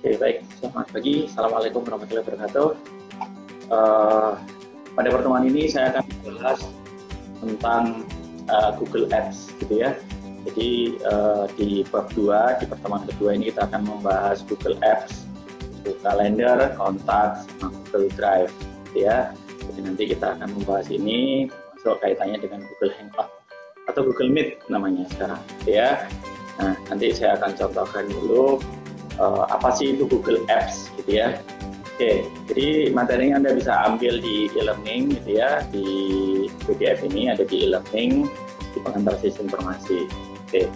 Oke, baik. Selamat pagi. Assalamualaikum warahmatullahi wabarakatuh. Uh, Pada pertemuan ini saya akan membahas tentang Google Apps, gitu ya. Jadi di bab 2, di pertemuan kedua ini kita akan membahas Google Apps, Google Calendar, Kontak, sama Google Drive, gitu ya. Jadi nanti kita akan membahas ini, masuk kaitannya dengan Google Hangout atau Google Meet namanya sekarang, gitu ya. Nah, nanti saya akan contohkan dulu apa sih itu Google Apps, gitu ya. Oke, jadi materinya Anda bisa ambil di e-learning, gitu ya. Di PDF ini ada di e-learning, di pengantar sesi informasi. Oke.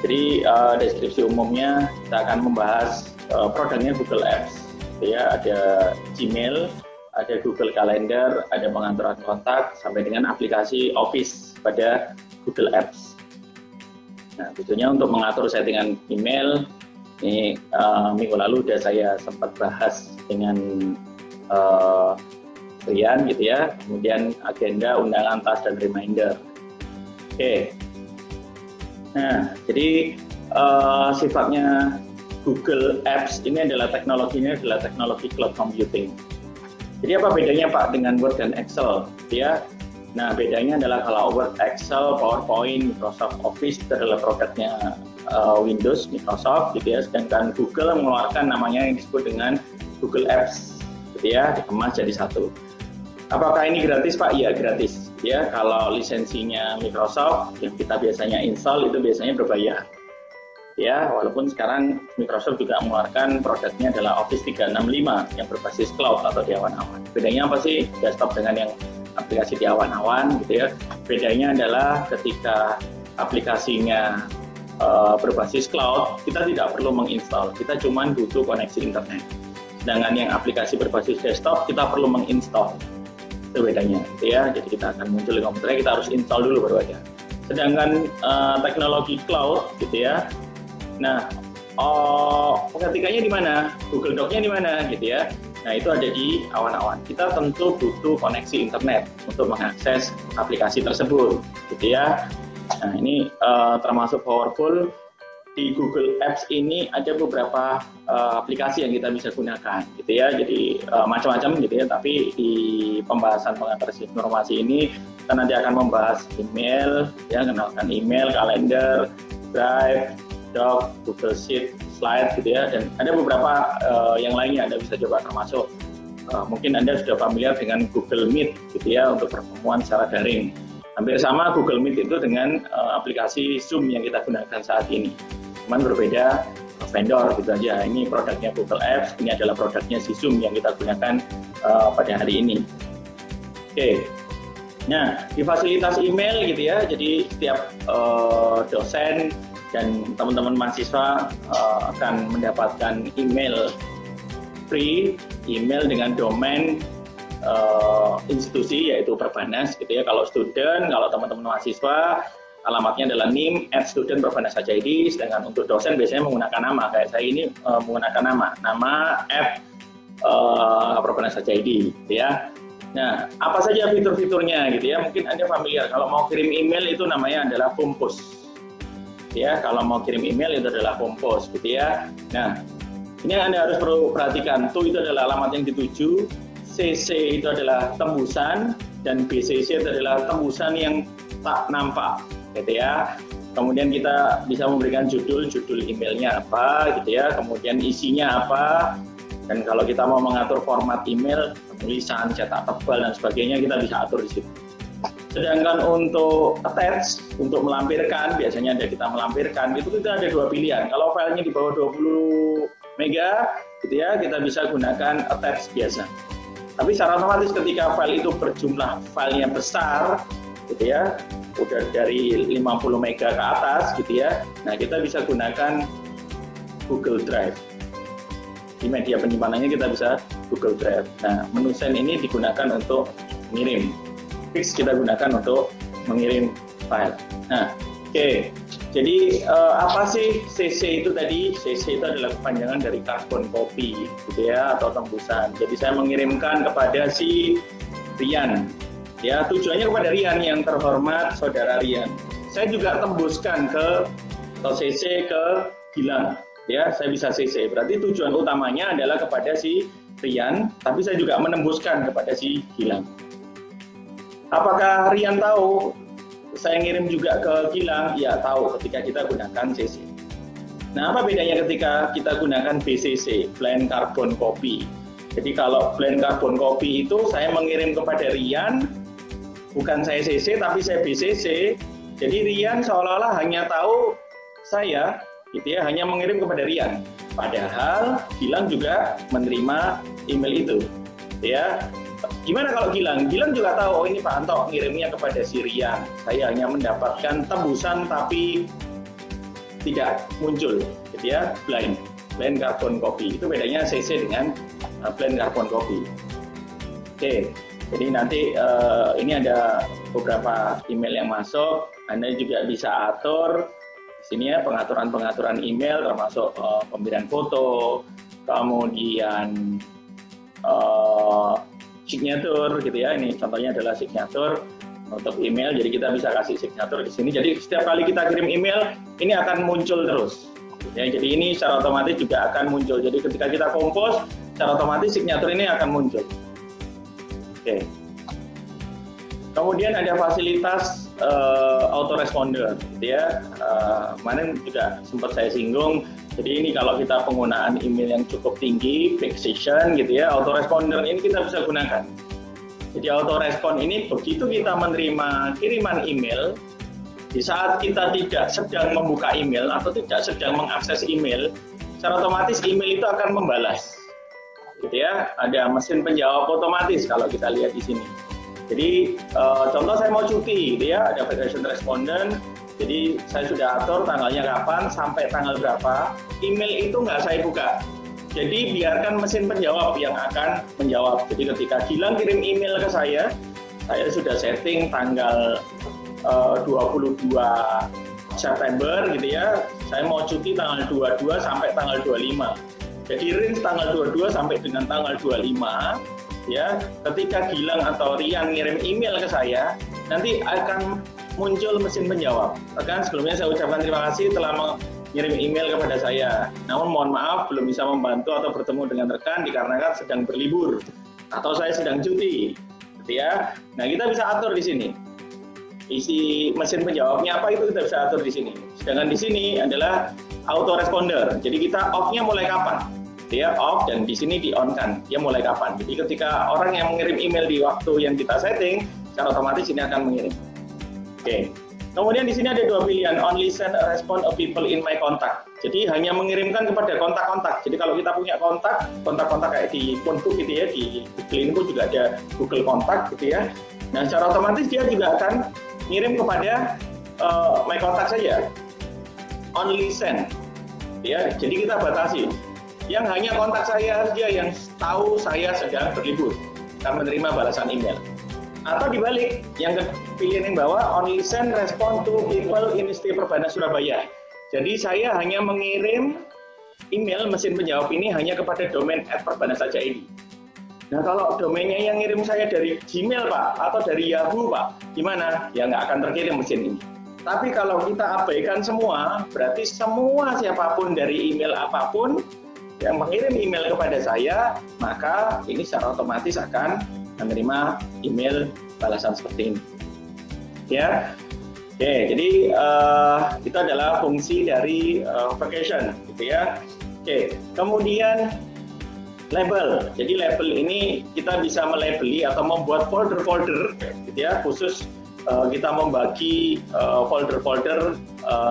Jadi deskripsi umumnya kita akan membahas produknya Google Apps, gitu ya. Ada Gmail, ada Google Calendar, ada pengaturan kontak, sampai dengan aplikasi Office pada Google Apps. Nah, tentunya untuk mengatur settingan email, ini minggu lalu sudah saya sempat bahas dengan Rian, gitu ya. Kemudian agenda, undangan, task, dan reminder. Oke. Nah, jadi sifatnya Google Apps ini adalah teknologinya adalah teknologi cloud computing. Jadi apa bedanya Pak dengan Word dan Excel, gitu ya? Nah, bedanya adalah kalau Word, Excel, PowerPoint, Microsoft Office itu adalah produknya Windows, Microsoft, gitu ya. Sedangkan Google mengeluarkan namanya yang disebut dengan Google Apps, gitu ya, dikemas jadi satu. Apakah ini gratis Pak? Iya, gratis. Ya, kalau lisensinya Microsoft yang kita biasanya install itu biasanya berbayar. Ya, walaupun sekarang Microsoft juga mengeluarkan produknya adalah Office 365 yang berbasis cloud atau di awan-awan. Bedanya apa sih desktop dengan yang aplikasi di awan-awan, gitu ya? Bedanya adalah ketika aplikasinya berbasis cloud, kita tidak perlu menginstal, kita cuma butuh koneksi internet. Sedangkan yang aplikasi berbasis desktop, kita perlu menginstal. Itu bedanya, gitu ya. Jadi kita akan muncul di komputernya, kita harus install dulu baru ada. Sedangkan teknologi cloud, gitu ya. Nah, pengetikanya di mana? Google Doc-nya di mana, gitu ya. Nah, itu ada di awan-awan. Kita tentu butuh koneksi internet untuk mengakses aplikasi tersebut, gitu ya. Nah, ini termasuk powerful. Di Google Apps ini ada beberapa aplikasi yang kita bisa gunakan, gitu ya. Jadi macam-macam, gitu ya. Tapi di pembahasan pengantar informasi ini kita nanti akan membahas email, ya, kenalkan email, kalender, Drive, Doc, Google Sheet, Slide, gitu ya. Dan ada beberapa yang lainnya Anda bisa coba, termasuk mungkin Anda sudah familiar dengan Google Meet, gitu ya, untuk pertemuan secara daring. Hampir sama Google Meet itu dengan aplikasi Zoom yang kita gunakan saat ini. Cuman berbeda vendor, gitu aja. Ini produknya Google Apps, ini adalah produknya si Zoom yang kita gunakan pada hari ini. Oke. Nah, di fasilitas email, gitu ya. Jadi setiap dosen dan teman-teman mahasiswa akan mendapatkan email free, email dengan domain institusi yaitu Perbanas, gitu ya. Kalau student, kalau teman-teman mahasiswa, alamatnya adalah nim@student.perbanas.id. Sedangkan untuk dosen biasanya menggunakan nama, kayak saya ini menggunakan nama @perbanas.id, gitu ya. Nah, apa saja fitur-fiturnya, gitu ya. Mungkin Anda familiar, kalau mau kirim email itu namanya adalah home post. Ya, kalau mau kirim email itu adalah home post, gitu ya. Nah, ini yang Anda harus perlu perhatikan. To itu adalah alamat yang dituju, CC itu adalah tembusan, dan BCC itu adalah tembusan yang tak nampak, gitu ya. Kemudian kita bisa memberikan judul emailnya apa, gitu ya. Kemudian isinya apa. Dan kalau kita mau mengatur format email, tulisan, cetak tebal dan sebagainya, kita bisa atur di situ. Sedangkan untuk attach, untuk melampirkan, biasanya ada kita melampirkan, itu kita ada dua pilihan. Kalau filenya di bawah 20 mega, gitu ya, kita bisa gunakan attach biasa. Tapi secara otomatis ketika file itu berjumlah filenya besar, gitu ya, udah dari 50 mega ke atas, gitu ya, nah kita bisa gunakan Google Drive. Di media penyimpanannya kita bisa Google Drive. Nah, menu send ini digunakan untuk mengirim. Fix kita gunakan untuk mengirim file. Nah, oke. Jadi apa sih CC itu tadi? CC itu adalah kepanjangan dari carbon copy, gitu ya, atau tembusan. Jadi saya mengirimkan kepada si Rian. Ya, tujuannya kepada Rian yang terhormat, saudara Rian. Saya juga tembuskan ke atau CC ke Gilang. ya saya bisa CC. Berarti tujuan utamanya adalah kepada si Rian, tapi saya juga menembuskan kepada si Gilang. Apakah Rian tahu saya ngirim juga ke Gilang? Ya tahu, ketika kita gunakan CC. Nah, apa bedanya ketika kita gunakan BCC, Blind Carbon Copy? Jadi kalau Blind Carbon Copy itu saya mengirim kepada Rian, bukan saya CC tapi saya BCC. Jadi Rian seolah-olah hanya tahu saya, gitu ya, hanya mengirim kepada Rian. Padahal Gilang juga menerima email itu, ya. Gimana kalau Gilang? Gilang juga tahu, oh ini Pak Anto ngirimnya kepada si Rian. Saya hanya mendapatkan tembusan tapi tidak muncul, gitu ya, blind carbon copy. Itu bedanya CC dengan blind carbon copy. Oke, jadi nanti ini ada beberapa email yang masuk. Anda juga bisa atur di sini ya, pengaturan email termasuk pemberian foto, kemudian signature, gitu ya. Ini contohnya adalah signature untuk email, jadi kita bisa kasih signature di sini. Jadi setiap kali kita kirim email, ini akan muncul terus. Ya, jadi ini secara otomatis juga akan muncul. Jadi ketika kita compose, secara otomatis signature ini akan muncul. Oke. Kemudian ada fasilitas autoresponder, gitu ya. Kemarin juga sempat saya singgung. Jadi ini kalau kita penggunaan email yang cukup tinggi, precision, gitu ya, autoresponder ini kita bisa gunakan. Jadi autorespon ini begitu kita menerima kiriman email, di saat kita tidak sedang membuka email atau tidak sedang mengakses email, secara otomatis email itu akan membalas. Gitu ya, ada mesin penjawab otomatis kalau kita lihat di sini. Jadi contoh saya mau cuti, gitu ya, ada application respondent. Jadi saya sudah atur tanggalnya kapan sampai tanggal berapa. Email itu nggak saya buka. Jadi biarkan mesin penjawab yang akan menjawab. Jadi ketika Gilang kirim email ke saya sudah setting tanggal 22 September, gitu ya. Saya mau cuti tanggal 22 sampai tanggal 25. Jadi range tanggal 22 sampai dengan tanggal 25, ya. Ketika Gilang atau Rian ngirim email ke saya, nanti akan muncul mesin penjawab. Bahkan sebelumnya saya ucapkan terima kasih telah mengirim email kepada saya. Namun mohon maaf belum bisa membantu atau bertemu dengan rekan dikarenakan sedang berlibur atau saya sedang cuti, gitu ya. Nah, kita bisa atur di sini. Isi mesin penjawabnya apa itu kita bisa atur di sini. Sedangkan di sini adalah autoresponder. Jadi kita off-nya mulai kapan? Dia off dan di sini di-on-kan. Dia mulai kapan? Jadi ketika orang yang mengirim email di waktu yang kita setting, secara otomatis ini akan mengirim. Oke. Kemudian di sini ada dua pilihan, only send a response of people in my contact. Jadi hanya mengirimkan kepada kontak-kontak. Jadi kalau kita punya kontak-kontak kayak di phonebook, gitu ya, di Google ini pun juga ada Google Kontak, gitu ya. Nah, secara otomatis dia juga akan ngirim kepada my contact saja. Only send. Ya, jadi kita batasi. Yang hanya kontak saya saja yang tahu saya sedang berlibur akan menerima balasan email. Atau dibalik, yang pilihan yang bawah, only send respond to people in Isti Perbana Surabaya. Jadi saya hanya mengirim email mesin penjawab ini hanya kepada domain @perbana saja ini. Nah, kalau domainnya yang ngirim saya dari Gmail, Pak, atau dari Yahoo, Pak, gimana? Ya nggak akan terkirim mesin ini. Tapi kalau kita abaikan semua, berarti semua siapapun dari email apapun yang mengirim email kepada saya, maka ini secara otomatis akan menerima email balasan seperti ini. Ya, oke. Jadi itu adalah fungsi dari vacation, gitu ya. Oke. Kemudian label. Jadi label ini kita bisa melabeli atau membuat folder-folder, gitu ya, khusus kita membagi folder-folder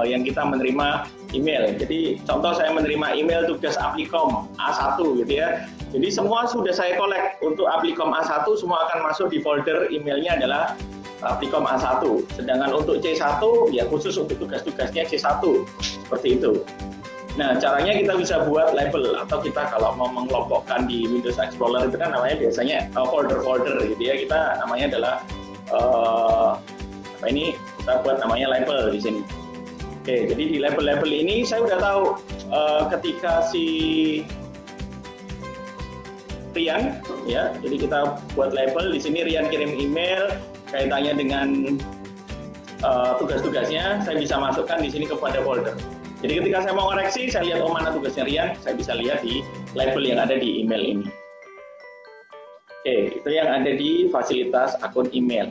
yang kita menerima email. Jadi contoh saya menerima email tugas Applikom A1, gitu ya. Jadi semua sudah saya collect untuk Applikom A1, semua akan masuk di folder emailnya adalah Applikom A1. Sedangkan untuk C1 ya khusus untuk tugas-tugasnya C1, seperti itu. Nah, caranya kita bisa buat label atau kita kalau mau mengelompokkan di Windows Explorer itu kan namanya biasanya folder-folder, gitu ya. Kita namanya adalah ini kita buat namanya label di sini. Oke, jadi di label-label ini saya udah tahu ketika si Rian, ya, jadi kita buat label di sini Rian kirim email kaitannya dengan tugas-tugasnya saya bisa masukkan di sini kepada folder. Jadi ketika saya mau koreksi, saya lihat mana tugasnya Rian, saya bisa lihat di label yang ada di email ini. Oke, itu yang ada di fasilitas akun email.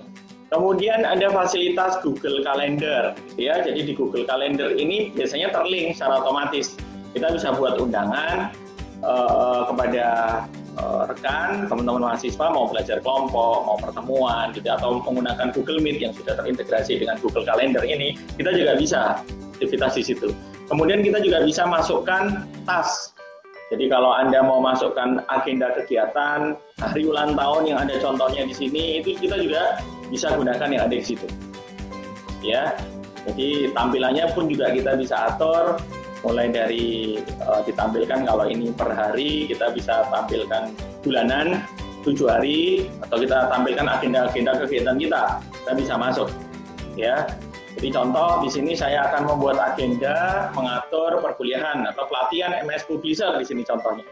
Kemudian ada fasilitas Google Calendar, gitu ya. Jadi di Google Calendar ini biasanya terlink secara otomatis. Kita bisa buat undangan kepada rekan, teman-teman mahasiswa mau belajar kelompok, mau pertemuan, gitu, atau menggunakan Google Meet yang sudah terintegrasi dengan Google Calendar ini, kita juga bisa aktivitas di situ. Kemudian kita juga bisa masukkan task. Jadi kalau Anda mau masukkan agenda kegiatan, hari ulang tahun yang ada contohnya di sini, itu kita juga bisa gunakan yang ada di situ. Ya, jadi tampilannya pun juga kita bisa atur, mulai dari ditampilkan kalau ini per hari, kita bisa tampilkan bulanan, 7 hari, atau kita tampilkan agenda-agenda kegiatan kita bisa masuk. Ya. Jadi contoh di sini saya akan membuat agenda mengatur perkuliahan atau pelatihan MS Publisher di sini contohnya.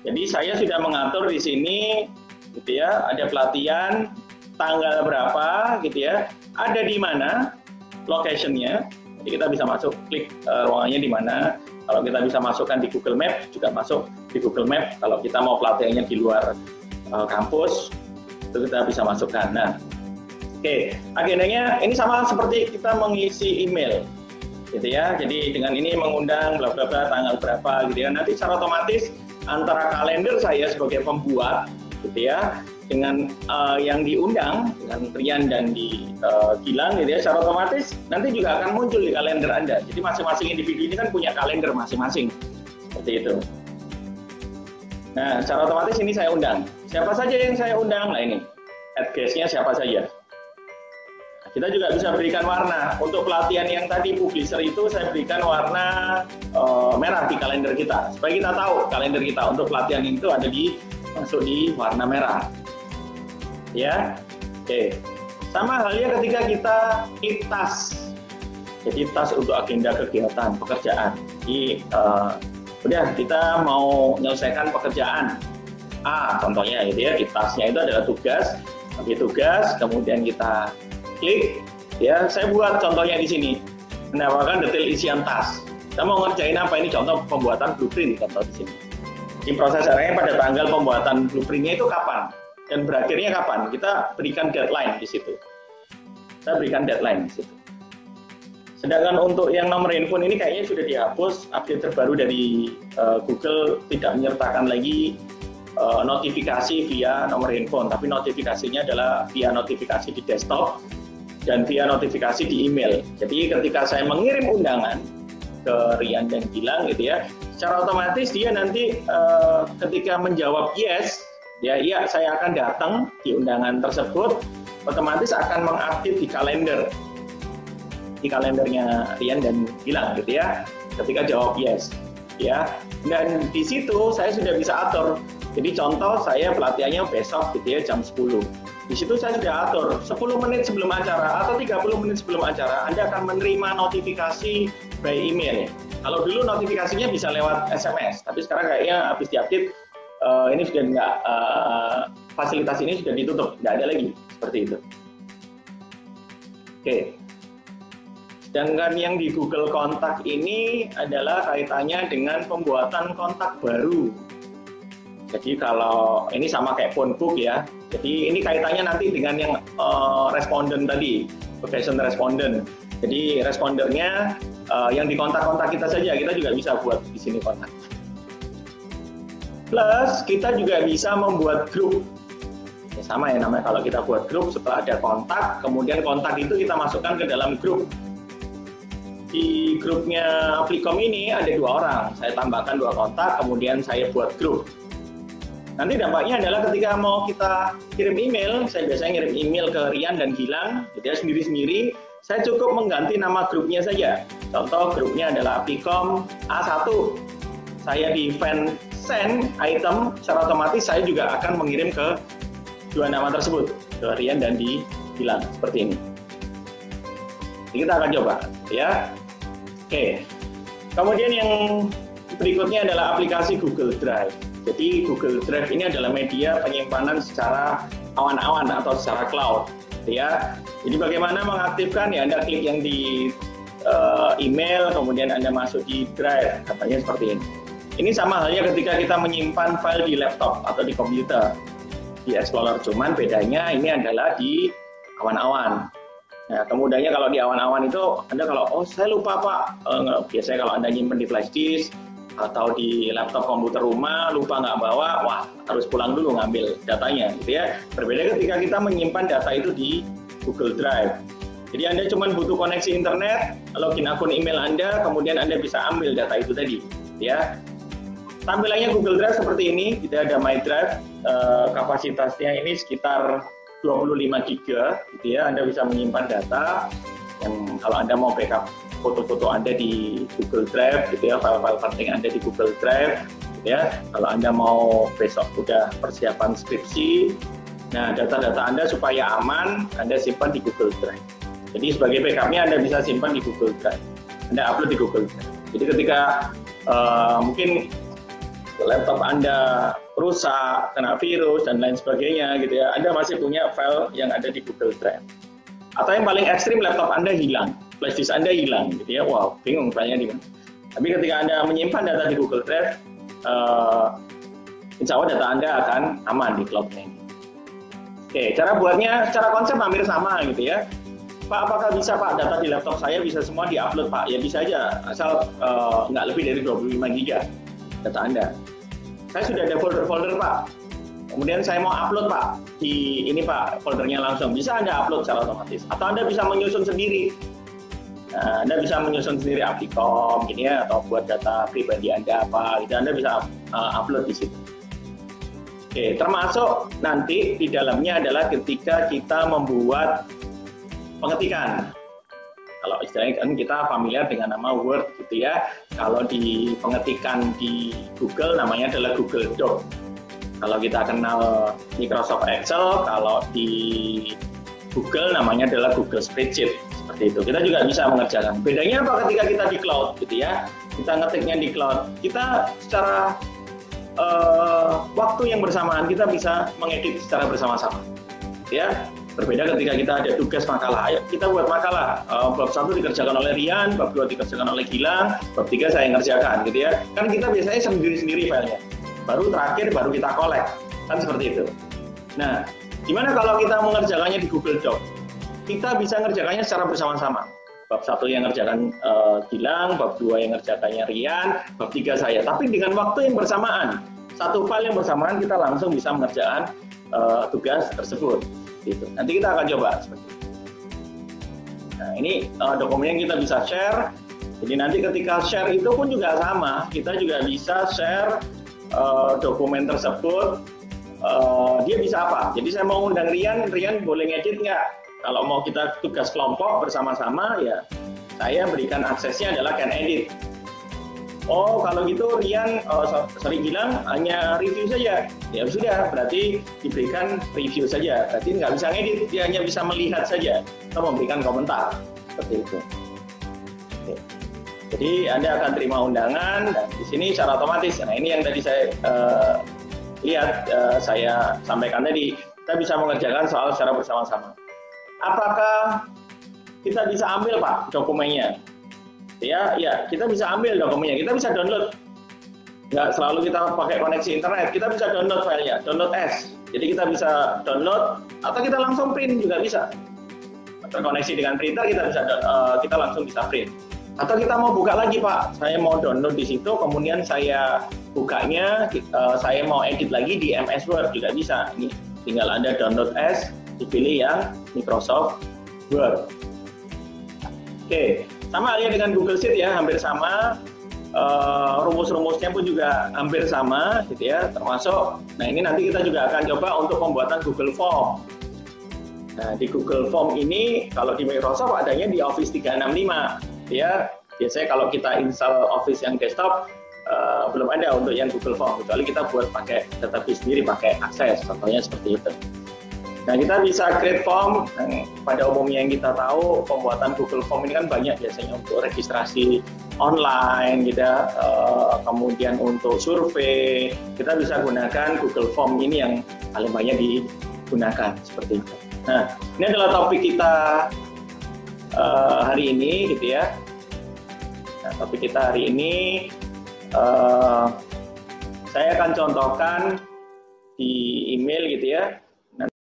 Jadi saya sudah mengatur di sini, gitu ya, ada pelatihan tanggal berapa, gitu ya, ada di mana location-nya. Jadi kita bisa masuk, klik ruangannya di mana. Kalau kita bisa masukkan di Google Map juga masuk di Google Map. Kalau kita mau pelatihannya di luar kampus, itu kita bisa masukkan. Nah. Oke, agendanya ini sama seperti kita mengisi email, gitu ya. Jadi dengan ini mengundang bla bla bla tanggal berapa, gitu ya. Nanti secara otomatis antara kalender saya sebagai pembuat, gitu ya, dengan yang diundang dengan Rian dan Gilang, gitu ya. Secara otomatis nanti juga akan muncul di kalender Anda. Jadi masing-masing individu ini kan punya kalender masing-masing, seperti itu. Nah, secara otomatis ini saya undang. Siapa saja yang saya undang? Nah ini, add guest-nya siapa saja. Kita juga bisa berikan warna. Untuk pelatihan yang tadi publisher itu saya berikan warna merah di kalender kita. Supaya kita tahu kalender kita untuk pelatihan itu ada masuk di warna merah. Ya, oke. Sama halnya ketika kita klik task. Jadi task untuk agenda kegiatan, pekerjaan. Jadi udah kita mau menyelesaikan pekerjaan. Contohnya itu ya, di tasknya itu adalah tugas. Bagi tugas, kemudian kita klik, ya saya buat contohnya di sini, menambahkan detail isian task. Kita mau ngerjain apa ini? Contoh pembuatan blueprint, contoh di sini. Di proses arahnya pada tanggal pembuatan blueprintnya itu kapan dan berakhirnya kapan? Kita berikan deadline di situ. Kita berikan deadline di situ. Sedangkan untuk yang nomor handphone ini kayaknya sudah dihapus, update terbaru dari Google tidak menyertakan lagi notifikasi via nomor handphone, tapi notifikasinya adalah via notifikasi di desktop dan via notifikasi di email. Jadi ketika saya mengirim undangan ke Rian dan Gilang, gitu ya, secara otomatis dia nanti ketika menjawab yes, ya iya saya akan datang di undangan tersebut, otomatis akan mengaktif di kalendernya Rian dan Gilang, gitu ya. Ketika jawab yes, ya, dan di situ saya sudah bisa atur. Jadi contoh saya pelatihannya besok, gitu ya, jam 10. Di situ saya sudah atur 10 menit sebelum acara atau 30 menit sebelum acara Anda akan menerima notifikasi by email. Kalau dulu notifikasinya bisa lewat SMS, tapi sekarang kayaknya habis diupdate ini sudah enggak, fasilitas ini sudah ditutup, tidak ada lagi seperti itu. Oke. Sedangkan yang di Google Kontak ini adalah kaitannya dengan pembuatan kontak baru. Jadi kalau ini sama kayak phone book ya. Jadi ini kaitannya nanti dengan yang responden tadi, profession respondent. Jadi respondernya yang di kontak-kontak kita saja, kita juga bisa buat di sini kontak. Plus kita juga bisa membuat grup. Ya, sama ya namanya kalau kita buat grup setelah ada kontak, kemudian kontak itu kita masukkan ke dalam grup. Di grupnya Aplicom ini ada 2 orang, saya tambahkan 2 kontak, kemudian saya buat grup. Nanti dampaknya adalah ketika mau kita kirim email, saya biasanya ngirim email ke Rian dan Gilang, gitu ya, sendiri-sendiri, saya cukup mengganti nama grupnya saja. Contoh grupnya adalah Aplicom A1. Saya di event send item, secara otomatis saya juga akan mengirim ke 2 nama tersebut, ke Rian dan di Gilang, seperti ini. Jadi kita akan coba, ya. Oke. Kemudian yang berikutnya adalah aplikasi Google Drive. Jadi Google Drive ini adalah media penyimpanan secara awan-awan atau secara cloud, ya. Jadi bagaimana mengaktifkan ya, Anda klik yang di email, kemudian Anda masuk di Drive, katanya seperti ini. Ini sama halnya ketika kita menyimpan file di laptop atau di komputer, di Explorer, cuman bedanya ini adalah di awan-awan. Nah, kemudiannya kalau di awan-awan itu Anda kalau, oh saya lupa Pak, biasanya kalau Anda nyimpan di flash disk atau di laptop komputer rumah, lupa nggak bawa, wah harus pulang dulu ngambil datanya, gitu ya. Berbeda ketika kita menyimpan data itu di Google Drive. Jadi Anda cuma butuh koneksi internet, login akun email Anda, kemudian Anda bisa ambil data itu tadi, ya. Tampilannya Google Drive seperti ini, kita ada My Drive, kapasitasnya ini sekitar 25 GB, gitu ya. Anda bisa menyimpan data yang kalau Anda mau backup foto-foto Anda di Google Drive, gitu ya, file-file penting Anda di Google Drive, gitu ya. Kalau Anda mau besok udah persiapan skripsi, nah data-data Anda supaya aman, Anda simpan di Google Drive. Jadi sebagai backupnya Anda bisa simpan di Google Drive. Anda upload di Google Drive. Jadi ketika mungkin laptop Anda rusak, kena virus, dan lain sebagainya, gitu ya, Anda masih punya file yang ada di Google Drive. Atau yang paling ekstrim, laptop Anda hilang, flash disk Anda hilang, gitu ya, wow, bingung filenya di mana. Tapi ketika Anda menyimpan data di Google Drive, insya Allah data Anda akan aman di cloud-nya ini. Oke, cara buatnya, secara konsep hampir sama, gitu ya. Pak, apakah bisa Pak, data di laptop saya bisa semua di-upload Pak? Ya bisa aja, asal nggak lebih dari 25 GB data Anda. Saya sudah ada folder-folder Pak, kemudian saya mau upload Pak, di ini Pak, foldernya langsung. Bisa Anda upload secara otomatis, atau Anda bisa menyusun sendiri. Nah, Anda bisa menyusun sendiri Apicom, gini ya, atau buat data pribadi Anda apa, gitu. Anda bisa upload di situ. Oke, termasuk nanti di dalamnya adalah ketika kita membuat pengetikan. Kalau istilahnya kan kita familiar dengan nama Word, gitu ya. Kalau di pengetikan di Google namanya adalah Google Doc. Kalau kita kenal Microsoft Excel, kalau di Google namanya adalah Google Spreadsheet, seperti itu. Kita juga bisa mengerjakan. Bedanya apa ketika kita di cloud, gitu ya? Kita ngetiknya di cloud. Kita secara waktu yang bersamaan kita bisa mengedit secara bersama-sama, ya. Berbeda ketika kita ada tugas makalah, ayo kita buat makalah, bab 1 dikerjakan oleh Rian, bab 2 dikerjakan oleh Gilang, bab 3 saya ngerjakan, gitu ya. Kan kita biasanya sendiri-sendiri filenya, baru terakhir baru kita collect, kan seperti itu. Nah, gimana kalau kita mengerjakannya di Google Doc? Kita bisa ngerjakannya secara bersama-sama. Bab 1 yang ngerjakan Gilang, bab 2 yang ngerjakannya Rian, bab 3 saya. Tapi dengan waktu yang bersamaan, satu file yang bersamaan kita langsung bisa mengerjakan tugas tersebut. Gitu. Nanti kita akan coba seperti itu. Nah, ini dokumen yang kita bisa share. Jadi nanti ketika share itu pun juga sama, kita juga bisa share dokumen tersebut. Dia bisa apa? Jadi saya mau undang Rian boleh ngedit nggak? Kalau mau kita tugas kelompok bersama-sama, ya saya berikan aksesnya adalah can edit. Oh, kalau gitu Rian, Gilang hanya review saja. Ya sudah, berarti diberikan review saja. Berarti nggak bisa ngedit, dia hanya bisa melihat saja atau memberikan komentar. Seperti itu. Oke. Jadi Anda akan terima undangan, dan di sini secara otomatis. Nah, ini yang tadi saya lihat, saya sampaikan tadi, kita bisa mengerjakan soal secara bersama-sama. Apakah kita bisa ambil Pak dokumennya? Ya, kita bisa ambil dokumennya, kita bisa download. Nggak selalu kita pakai koneksi internet, kita bisa download filenya, download as. Jadi kita bisa download, atau kita langsung print juga bisa. Terkoneksi dengan printer, kita langsung bisa print. Atau kita mau buka lagi Pak, saya mau download di situ, kemudian saya bukanya, saya mau edit lagi di MS Word juga bisa. Ini tinggal Anda download as, dipilih yang Microsoft Word. Oke. Sama halnya dengan Google Sheet ya, hampir sama. Rumus-rumusnya pun juga hampir sama, gitu ya. Termasuk, nah ini nanti kita juga akan coba untuk pembuatan Google Form. Nah, di Google Form ini, kalau di Microsoft adanya di Office 365. Ya, biasanya kalau kita install Office yang desktop, belum ada untuk yang Google Form. Kecuali kita buat pakai database sendiri, pakai Access, contohnya seperti itu. Nah, kita bisa create form. Pada umumnya yang kita tahu, pembuatan Google Form ini kan banyak biasanya untuk registrasi online, gitu. Kemudian untuk survei, kita bisa gunakan Google Form ini yang paling banyak digunakan, seperti itu. Nah, ini adalah topik kita hari ini, gitu ya. Nah, topik kita hari ini, saya akan contohkan di email, gitu ya.